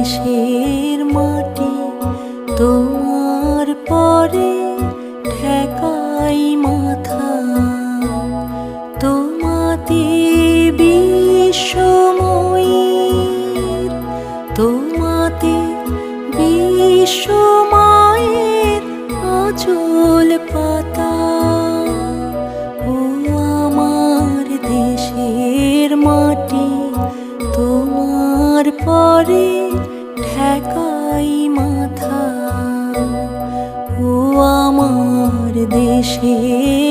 দেশের মাটি তোমার পরে ঠেকাই মাথা। তোমাতে বিশ্বময়ের, তোমাতে বিশ্বময়ের আঁচল পাতা। ও আমার দেশের মাটি তোমার পরে ঠেকাই মাথা। ও আমার দেশের